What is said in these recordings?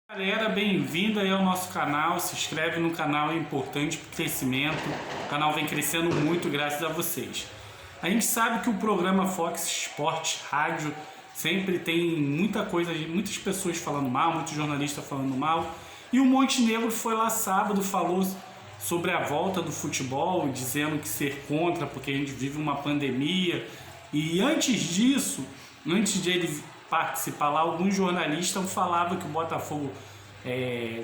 Galera, bem-vinda aí ao nosso canal, se inscreve no canal, é importante para o crescimento, o canal vem crescendo muito graças a vocês. A gente sabe que o programa Fox Sports Rádio sempre tem muita coisa, muitas pessoas falando mal, muitos jornalistas falando mal, e o Montenegro foi lá sábado, falou sobre a volta do futebol, dizendo que ser contra porque a gente vive uma pandemia, e antes disso, antes de ele participar lá, alguns jornalistas falavam que o Botafogo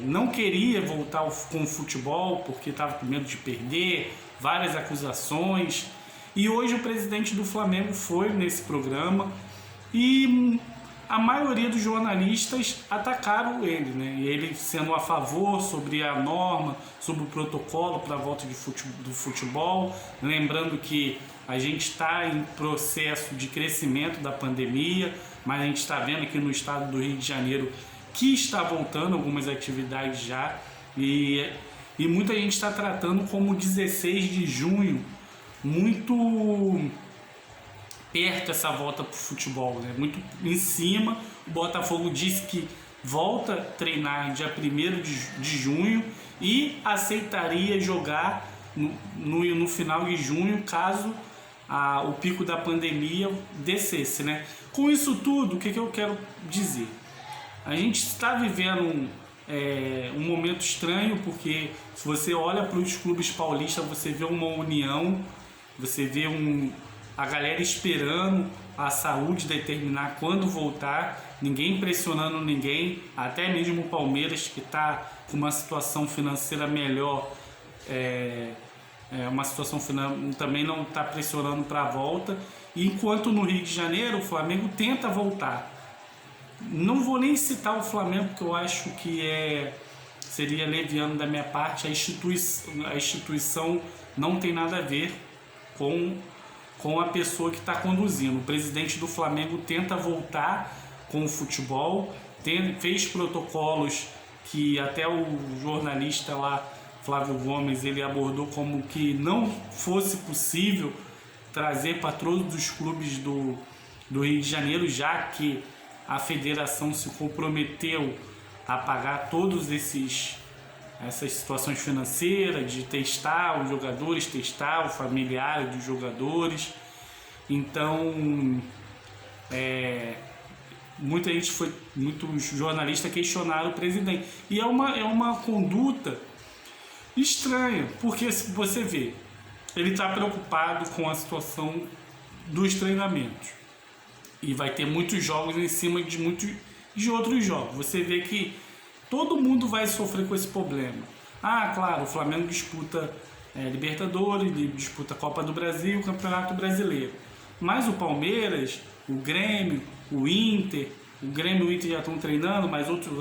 não queria voltar com o futebol porque estava com medo de perder, várias acusações. E hoje o presidente do Flamengo foi nesse programa e a maioria dos jornalistas atacaram ele, né? E ele sendo a favor sobre a norma, sobre o protocolo para a volta do futebol, lembrando que a gente está em processo de crescimento da pandemia, mas a gente está vendo aqui no estado do Rio de Janeiro que está voltando algumas atividades já, e muita gente está tratando como 16 de junho muito perto essa volta para o futebol, né? Muito em cima. O Botafogo disse que volta a treinar dia 1º de junho e aceitaria jogar no final de junho caso o pico da pandemia descesse, né? Com isso tudo, o que eu quero dizer? A gente está vivendo um momento estranho, porque se você olha para os clubes paulistas, você vê uma união, você vê a galera esperando a saúde determinar quando voltar, ninguém pressionando ninguém, até mesmo o Palmeiras, que está com uma situação financeira melhor, uma situação também não está pressionando para a volta, enquanto no Rio de Janeiro o Flamengo tenta voltar. Não vou nem citar o Flamengo, porque eu acho que seria leviano da minha parte. A instituição não tem nada a ver com a pessoa que está conduzindo. O presidente do Flamengo tenta voltar com o futebol, fez protocolos que até o jornalista lá, Flávio Gomes, ele abordou como que não fosse possível trazer para todos os clubes do Rio de Janeiro, já que a federação se comprometeu a pagar todos essas situações financeiras, de testar os jogadores, testar o familiar dos jogadores. Então, muitos jornalistas questionaram o presidente. E é uma conduta estranha, porque se você vê, ele está preocupado com a situação dos treinamentos e vai ter muitos jogos em cima de outros jogos. Você vê que todo mundo vai sofrer com esse problema. Claro, o Flamengo disputa Libertadores, disputa Copa do Brasil, o Campeonato Brasileiro, mas o Palmeiras, o Grêmio, o Inter e o Inter já estão treinando, mas outros,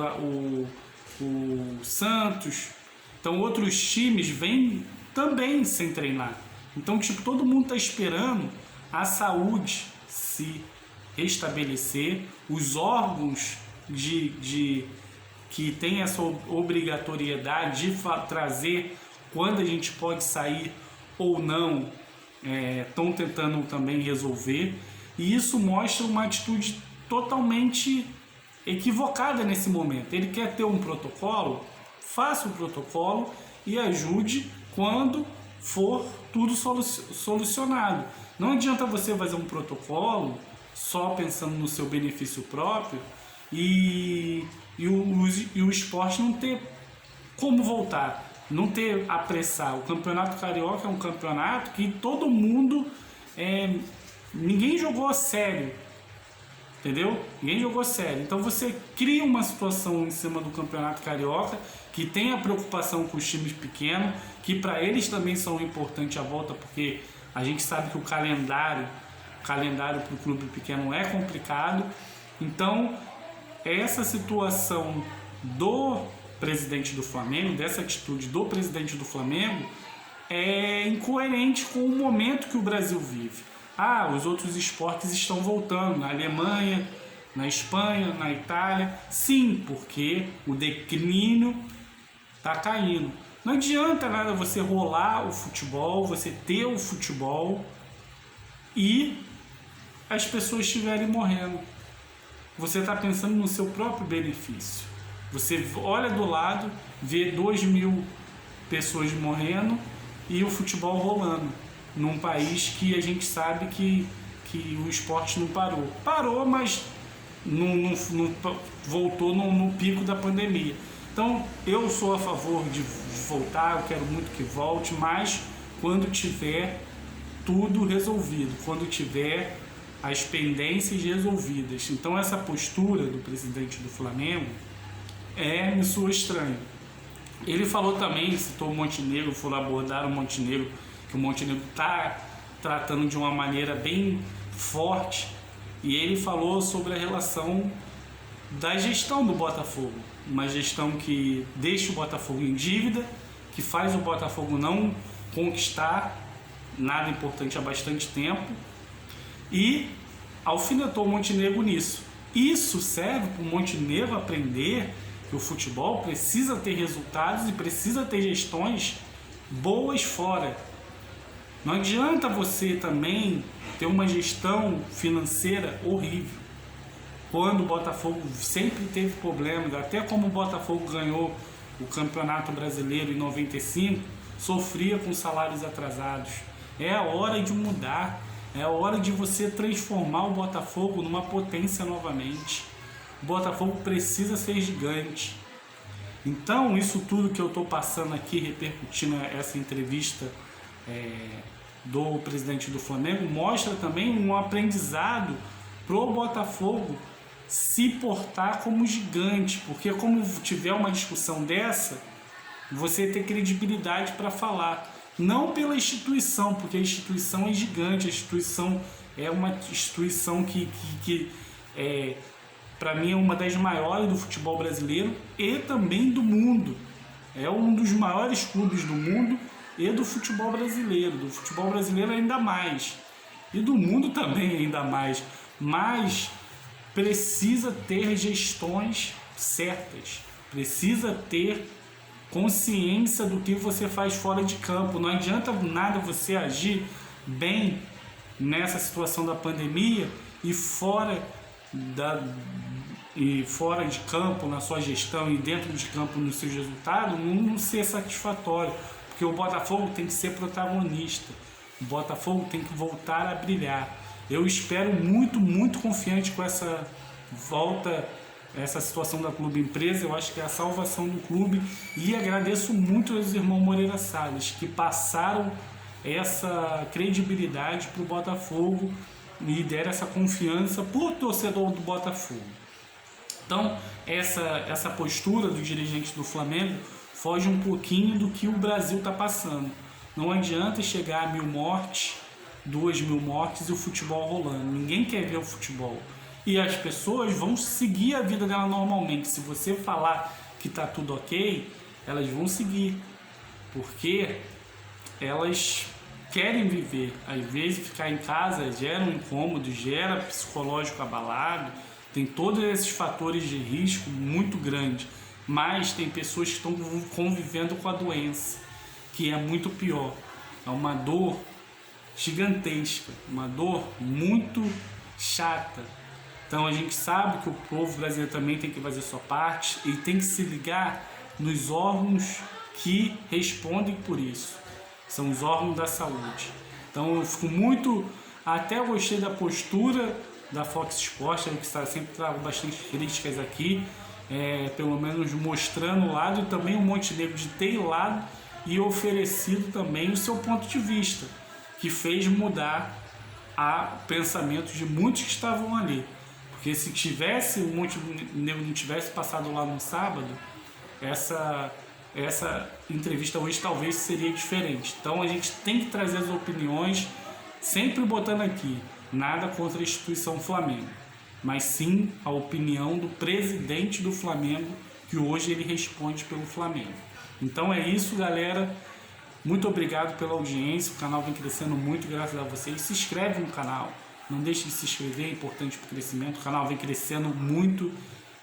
o Santos, então outros times vêm também sem treinar. Então, todo mundo está esperando a saúde se restabelecer, os órgãos que têm essa obrigatoriedade de trazer quando a gente pode sair ou não, estão tentando também resolver, e isso mostra uma atitude totalmente equivocada nesse momento. Ele quer ter um protocolo, faça o protocolo e ajude quando for tudo solucionado. Não adianta você fazer um protocolo só pensando no seu benefício próprio e o esporte não ter como voltar, não ter apressar. O Campeonato Carioca é um campeonato que todo mundo, ninguém jogou a sério, entendeu? Ninguém jogou sério. Então você cria uma situação em cima do Campeonato Carioca que tem a preocupação com os times pequenos, que para eles também são importantes a volta, porque a gente sabe que o calendário para o clube pequeno é complicado. Então essa situação do presidente do Flamengo, dessa atitude do presidente do Flamengo, é incoerente com o momento que o Brasil vive. Os outros esportes estão voltando na Alemanha, na Espanha, na Itália. Sim, porque o declínio está caindo. Não adianta nada você rolar o futebol, você ter o futebol e as pessoas estiverem morrendo. Você está pensando no seu próprio benefício. Você olha do lado, vê 2.000 pessoas morrendo e o futebol rolando, num país que a gente sabe que o esporte não parou. Parou, mas não voltou no pico da pandemia. Então, eu sou a favor de voltar, eu quero muito que volte, mas quando tiver tudo resolvido, quando tiver as pendências resolvidas. Então, essa postura do presidente do Flamengo me soa estranho. Ele falou também, citou o Montenegro, foi abordar o Montenegro, que o Montenegro está tratando de uma maneira bem forte, e ele falou sobre a relação da gestão do Botafogo, uma gestão que deixa o Botafogo em dívida, que faz o Botafogo não conquistar nada importante há bastante tempo, e alfinetou o Montenegro nisso. Isso serve para o Montenegro aprender que o futebol precisa ter resultados e precisa ter gestões boas fora. Não adianta você também ter uma gestão financeira horrível. Quando o Botafogo sempre teve problemas, até como o Botafogo ganhou o Campeonato Brasileiro em 95, sofria com salários atrasados. É a hora de mudar, é a hora de você transformar o Botafogo numa potência novamente. O Botafogo precisa ser gigante. Então, isso tudo que eu estou passando aqui, repercutindo essa entrevista do presidente do Flamengo, mostra também um aprendizado pro Botafogo se portar como gigante, porque como tiver uma discussão dessa, você tem credibilidade para falar, não pela instituição, porque a instituição é gigante, a instituição é uma instituição que para mim é uma das maiores do futebol brasileiro e também do mundo. É um dos maiores clubes do mundo e do futebol brasileiro ainda mais, e do mundo também ainda mais, mas precisa ter gestões certas, precisa ter consciência do que você faz fora de campo. Não adianta nada você agir bem nessa situação da pandemia e fora de campo, na sua gestão, e dentro de campo nos seus resultados, não ser satisfatório, porque o Botafogo tem que ser protagonista, o Botafogo tem que voltar a brilhar. Eu espero muito confiante com essa volta, essa situação da Clube Empresa. Eu acho que é a salvação do clube, e agradeço muito aos irmãos Moreira Salles, que passaram essa credibilidade para o Botafogo e deram essa confiança por torcedor do Botafogo. Então, essa postura do dirigente do Flamengo foge um pouquinho do que o Brasil está passando. Não adianta chegar a 1.000 mortes, 2.000 mortes e o futebol rolando. Ninguém quer ver o futebol. E as pessoas vão seguir a vida dela normalmente. Se você falar que está tudo ok, elas vão seguir. Porque elas querem viver. Às vezes ficar em casa gera um incômodo, gera psicológico abalado, tem todos esses fatores de risco muito grande. Mas tem pessoas que estão convivendo com a doença, que é muito pior. É uma dor gigantesca, uma dor muito chata. Então a gente sabe que o povo brasileiro também tem que fazer sua parte e tem que se ligar nos órgãos que respondem por isso. São os órgãos da saúde. Então eu fico até gostei da postura da Fox Sports, que sempre trago bastante críticas aqui, pelo menos mostrando o lado, e também o Montenegro de ter lado e oferecido também o seu ponto de vista, que fez mudar o pensamento de muitos que estavam ali. Porque se o Montenegro não tivesse passado lá no sábado, essa entrevista hoje talvez seria diferente. Então a gente tem que trazer as opiniões, sempre botando aqui, nada contra a instituição Flamengo, mas sim a opinião do presidente do Flamengo, que hoje ele responde pelo Flamengo. Então é isso, galera. Muito obrigado pela audiência. O canal vem crescendo muito graças a vocês. Se inscreve no canal, não deixe de se inscrever, é importante para o crescimento. O canal vem crescendo muito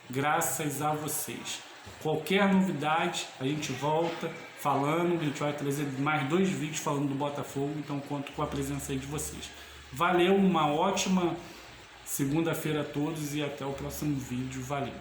graças a vocês. Qualquer novidade, a gente volta falando. A gente vai trazer mais 2 vídeos falando do Botafogo, então conto com a presença aí de vocês. Valeu, uma ótima segunda-feira a todos e até o próximo vídeo. Valeu!